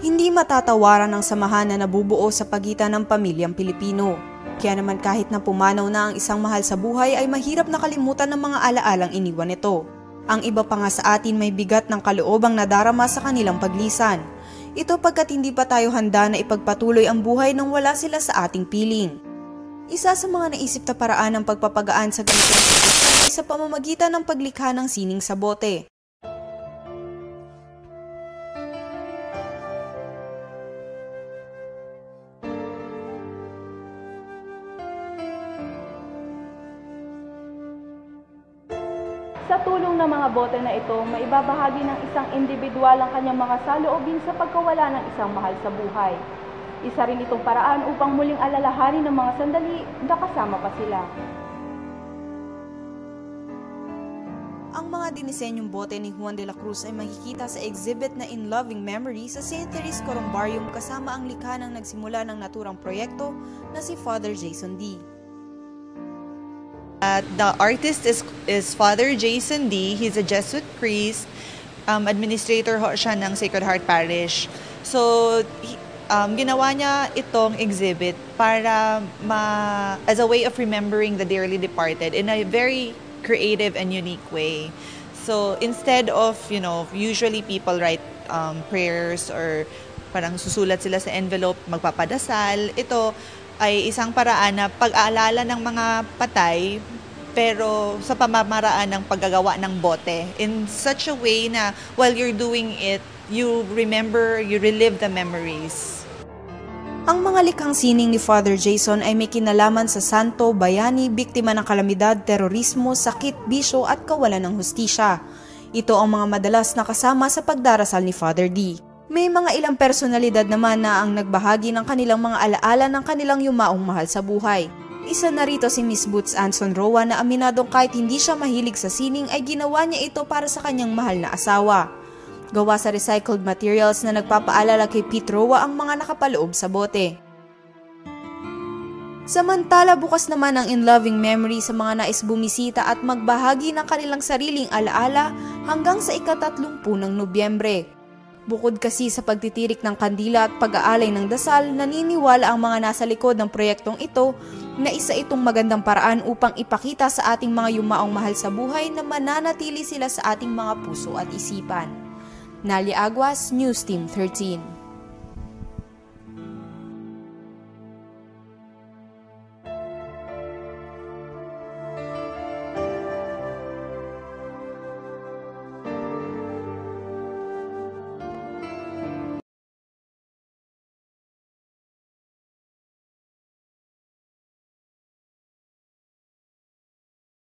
Hindi matatawaran ang samahan na nabubuo sa pagitan ng pamilyang Pilipino. Kaya naman kahit na pumanaw na ang isang mahal sa buhay ay mahirap nakalimutan ng mga alaalang iniwan nito. Ang iba pa nga sa atin may bigat ng kaloobang nadarama sa kanilang paglisan. Ito pagkat hindi pa tayo handa na ipagpatuloy ang buhay nang wala sila sa ating piling. Isa sa mga naisip na paraan ng pagpapagaan sa ganitong sitwasyon ay sa pamamagitan ng paglikha ng sining sa bote. Sa tulong ng mga bote na ito, maibabahagi ng isang individual ang kanyang mga saloobin sa pagkawala ng isang mahal sa buhay. Isa rin itong paraan upang muling alalahanin ng mga sandali na kasama pa sila. Ang mga dinisenyong bote ni Juan de la Cruz ay makikita sa exhibit na In Loving Memory sa St. Therese Columbarium kasama ang likha ng nagsimula ng naturang proyekto na si Father Jason D. The artist is Father Jason D. He's a Jesuit priest, administrator ho siya ng Sacred Heart Parish. So, ginawa niya itong exhibit para as a way of remembering the dearly departed in a very creative and unique way. So, instead of, usually people write prayers or parang susulat sila sa envelope, magpapadasal, ito ay isang paraan na pag-aalala ng mga patay pero sa pamamaraan ng paggagawa ng bote in such a way na while you're doing it, you remember, you relive the memories. Ang mga likhang sining ni Father Jason ay may kinalaman sa santo, bayani, biktima ng kalamidad, terorismo, sakit, bisyo at kawalan ng hustisya. Ito ang mga madalas na kasama sa pagdarasal ni Father D. May mga ilang personalidad naman na ang nagbahagi ng kanilang mga alaala ng kanilang yumaong mahal sa buhay. Isa na rito si Miss Boots Anson Roa na aminadong kahit hindi siya mahilig sa sining ay ginawa niya ito para sa kanyang mahal na asawa. Gawa sa recycled materials na nagpapaalala kay Pete Roa ang mga nakapaloob sa bote. Samantala bukas naman ang In Loving Memory sa mga nais bumisita at magbahagi ng kanilang sariling alaala hanggang sa ika-30 ng Nobyembre. Bukod kasi sa pagtitirik ng kandila at pag-aalay ng dasal, naniniwala ang mga nasa likod ng proyektong ito na isa itong magandang paraan upang ipakita sa ating mga yumaong mahal sa buhay na mananatili sila sa ating mga puso at isipan. Nalia Aguas, News Team 13.